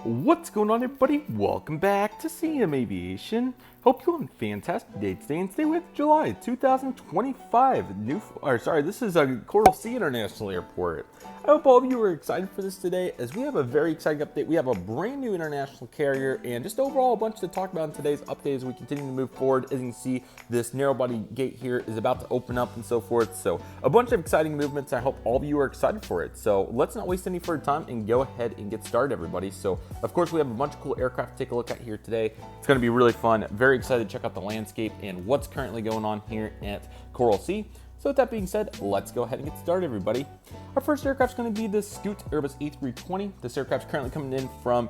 What's going on, everybody? Welcome back to CM Aviation. Hope you're on a fantastic day today, and today with July 2025. This is a Coral Sea International Airport. I hope all of you are excited for this today, as we have a very exciting update. We have a brand new international carrier, and just overall a bunch to talk about in today's update as we continue to move forward. As you can see, this narrow body gate here is about to open up and so forth. So a bunch of exciting movements. I hope all of you are excited for it. So let's not waste any further time and go ahead and get started, everybody. So of course, we have a bunch of cool aircraft to take a look at here today. It's going to be really fun. Very excited to check out the landscape and what's currently going on here at Coral Sea. So with that being said, let's go ahead and get started, everybody. Our first aircraft is going to be the Scoot Airbus A320. This aircraft is currently coming in from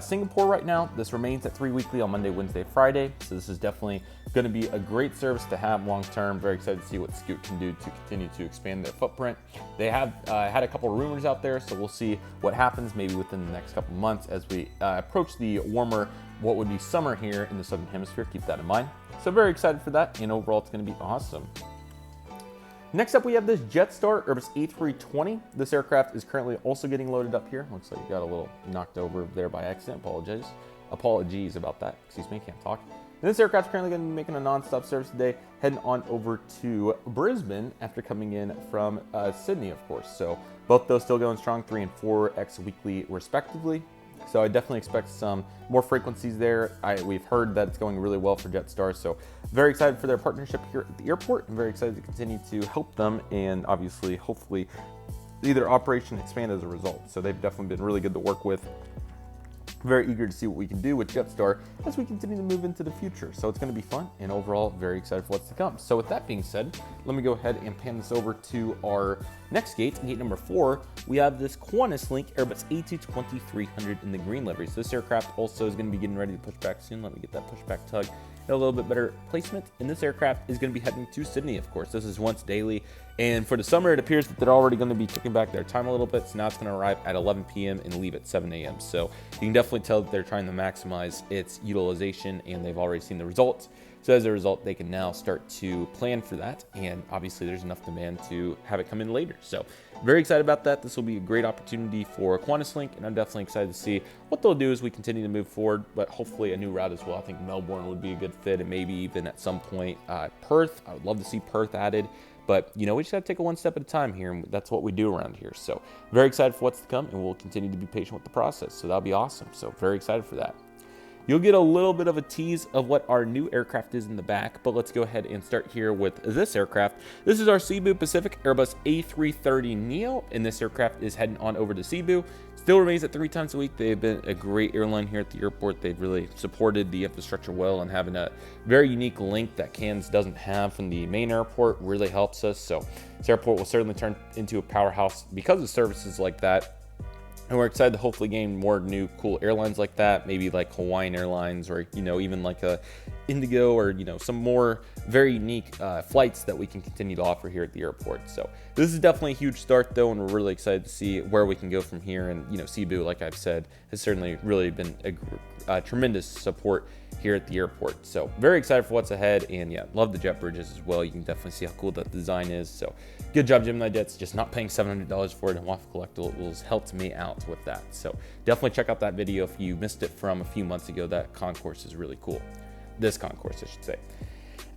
Singapore right now. This remains at 3 weekly on Monday, Wednesday, Friday. So this is definitely going to be a great service to have long term. Very excited to see what Scoot can do to continue to expand their footprint. They have had a couple of rumors out there, so we'll see what happens maybe within the next couple of months as we approach the warmer, what would be summer here in the Southern Hemisphere. Keep that in mind. So very excited for that, and overall it's going to be awesome. Next up, we have this Jetstar Airbus A320. This aircraft is currently also getting loaded up here. Looks like it got a little knocked over there by accident. Apologies about that. Excuse me, can't talk. And this aircraft is currently going to be making a non-stop service today, heading on over to Brisbane after coming in from Sydney, of course. So both those still going strong, 3 and 4x weekly respectively. So I definitely expect some more frequencies there. We've heard that it's going really well for Jetstar, so very excited for their partnership here at the airport, and very excited to continue to help them and obviously, hopefully, see their operation expand as a result. So they've definitely been really good to work with. Very eager to see what we can do with Jetstar as we continue to move into the future. So it's going to be fun, and overall very excited for what's to come. So with that being said, let me go ahead and pan this over to our next gate number 4. We have this Quantislink Airbus A220-300 in the green livery. So this aircraft also is going to be getting ready to push back soon. Let me get that pushback tug a little bit better placement. And this aircraft is going to be heading to Sydney, of course. This is once daily, and for the summer it appears that they're already going to be kicking back their time a little bit. So now it's going to arrive at 11 p.m. and leave at 7 a.m. So you can definitely tell that they're trying to maximize its utilization, and they've already seen the results. So as a result, they can now start to plan for that, and obviously there's enough demand to have it come in later. So very excited about that. This will be a great opportunity for Quantislink, and I'm definitely excited to see what they'll do as we continue to move forward, but hopefully a new route as well. I think Melbourne would be a good fit, and maybe even at some point Perth. I would love to see Perth added. But, we just got to take it one step at a time here, and that's what we do around here. So very excited for what's to come, and we'll continue to be patient with the process. So that'll be awesome. So very excited for that. You'll get a little bit of a tease of what our new aircraft is in the back, but let's go ahead and start here with this aircraft. This is our Cebu Pacific Airbus A330neo, and this aircraft is heading on over to Cebu. Still remains at 3 times a week. They've been a great airline here at the airport. They've really supported the infrastructure well, and having a very unique link that Cairns doesn't have from the main airport really helps us. So this airport will certainly turn into a powerhouse because of services like that. And we're excited to hopefully gain more new cool airlines like that, maybe like Hawaiian Airlines, or even like a Indigo, or some more very unique flights that we can continue to offer here at the airport. So this is definitely a huge start though, and we're really excited to see where we can go from here. And Cebu, like I've said, has certainly really been a tremendous support here at the airport. So very excited for what's ahead, and yeah, love the jet bridges as well. You can definitely see how cool that design is. So good job, GeminiJets, just not paying $700 for it, and Waffle Collectibles helped me out with that. So definitely check out that video if you missed it from a few months ago. That concourse is really cool. This concourse, I should say.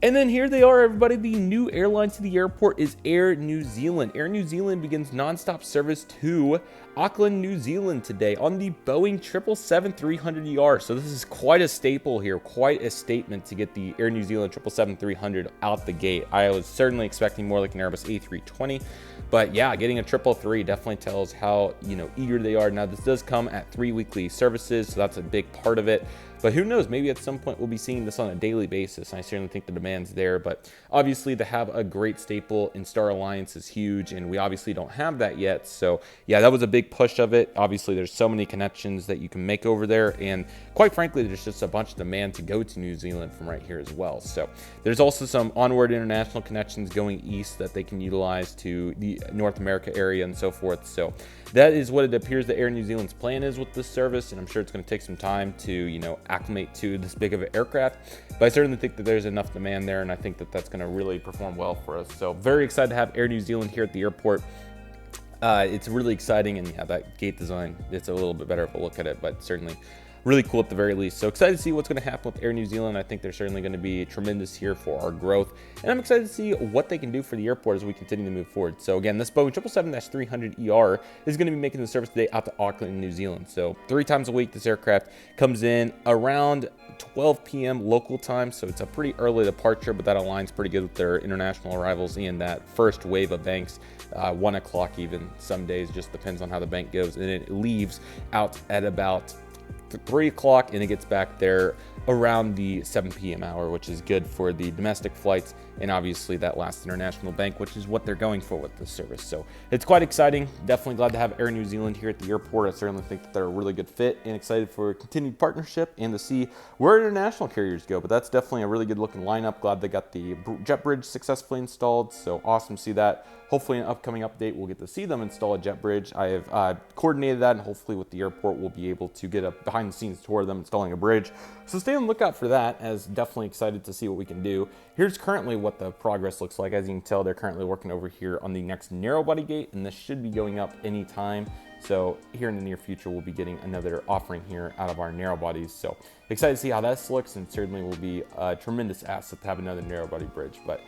And then here they are, everybody. The new airline to the airport is Air New Zealand. Air New Zealand begins non-stop service to Auckland, New Zealand today on the Boeing 777-300ER. So this is quite a staple here, quite a statement to get the Air New Zealand 777-300 out the gate. I was certainly expecting more like an Airbus A320, but yeah, getting a 333 definitely tells how eager they are. Now this does come at 3 weekly services, so that's a big part of it. But who knows, maybe at some point we'll be seeing this on a daily basis. And I certainly think the demand's there, but obviously to have a great staple in Star Alliance is huge, and we obviously don't have that yet. So yeah, that was a big push of it. Obviously there's so many connections that you can make over there, and quite frankly there's just a bunch of demand to go to New Zealand from right here as well. So there's also some onward international connections going east that they can utilize to the North America area and so forth. So that is what it appears that Air New Zealand's plan is with this service, and I'm sure it's going to take some time to acclimate to this big of an aircraft, but I certainly think that there's enough demand there, and I think that that's going to really perform well for us. So very excited to have Air New Zealand here at the airport. It's really exciting, and yeah, that gate design, it's a little bit better if I look at it, but certainly really cool at the very least. So excited to see what's going to happen with Air New Zealand. I think they're certainly going to be tremendous here for our growth, and I'm excited to see what they can do for the airport as we continue to move forward. So again, this Boeing 777-300ER is going to be making the service today out to Auckland, New Zealand. So 3 times a week, this aircraft comes in around 12 p.m. local time, so it's a pretty early departure, but that aligns pretty good with their international arrivals and that first wave of banks, 1 o'clock even some days, just depends on how the bank goes, and it leaves out at about 3 o'clock, and it gets back there around the 7 p.m. hour, which is good for the domestic flights and obviously that last international bank, which is what they're going for with this service. So it's quite exciting. Definitely glad to have Air New Zealand here at the airport. I certainly think that they're a really good fit, and excited for a continued partnership and to see where international carriers go. But that's definitely a really good looking lineup. Glad they got the jet bridge successfully installed. So awesome to see that. Hopefully in an upcoming update, we'll get to see them install a jet bridge. I have coordinated that, and hopefully with the airport, we'll be able to get a behind the scenes tour of them installing a bridge. So stay on the lookout for that, as definitely excited to see what we can do. Here's currently what the progress looks like. As you can tell, they're currently working over here on the next narrow body gate, and this should be going up anytime. So here in the near future, we'll be getting another offering here out of our narrow bodies. So excited to see how this looks, and certainly will be a tremendous asset to have another narrow body bridge. But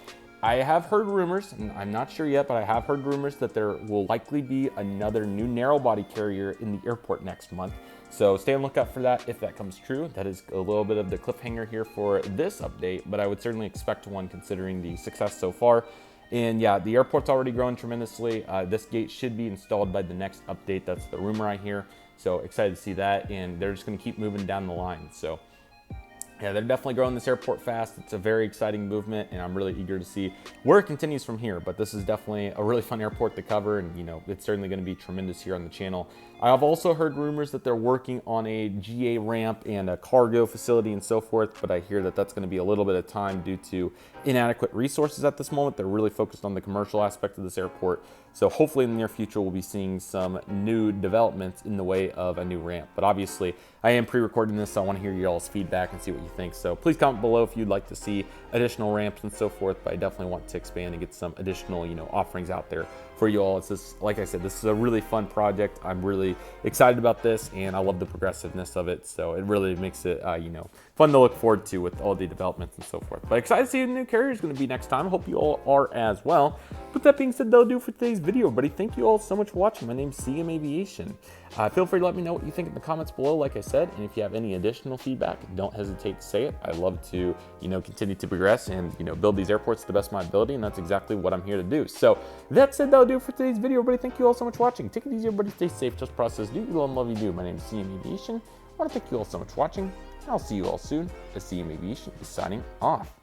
I have heard rumors, and I'm not sure yet, but I have heard rumors that there will likely be another new narrow body carrier in the airport next month. So stay on the lookout for that if that comes true. That is a little bit of the cliffhanger here for this update, but I would certainly expect one considering the success so far. And yeah, the airport's already growing tremendously. This gate should be installed by the next update. That's the rumor I hear. So excited to see that, and they're just going to keep moving down the line. So yeah, they're definitely growing this airport fast. It's a very exciting movement, and I'm really eager to see where it continues from here. But this is definitely a really fun airport to cover, and you know, it's certainly going to be tremendous here on the channel. I've also heard rumors that they're working on a GA ramp and a cargo facility and so forth, but I hear that that's going to be a little bit of time due to inadequate resources at this moment. They're really focused on the commercial aspect of this airport. So hopefully in the near future, we'll be seeing some new developments in the way of a new ramp. But obviously, I am pre-recording this, so I want to hear y'all's feedback and see what you think. So please comment below if you'd like to see additional ramps and so forth, but I definitely want to expand and get some additional, offerings out there for you all. It's just, like I said, this is a really fun project. I'm really excited about this, and I love the progressiveness of it. So it really makes it, fun to look forward to with all the developments and so forth. But excited to see who the new carrier is going to be next time. I hope you all are as well. With that being said, that'll do for today's video, buddy. Thank you all so much for watching. My name's CM Aviation. Feel free to let me know what you think in the comments below, like I said, and if you have any additional feedback, don't hesitate to say it. I love to, continue to progress and, build these airports to the best of my ability, and that's exactly what I'm here to do. So that said, that'll do it for today's video, everybody. Thank you all so much for watching. Take it easy, everybody. Stay safe. Just process. Do you all, and love you do. My name is CM Aviation. I want to thank you all so much for watching, and I'll see you all soon as CM Aviation is signing off.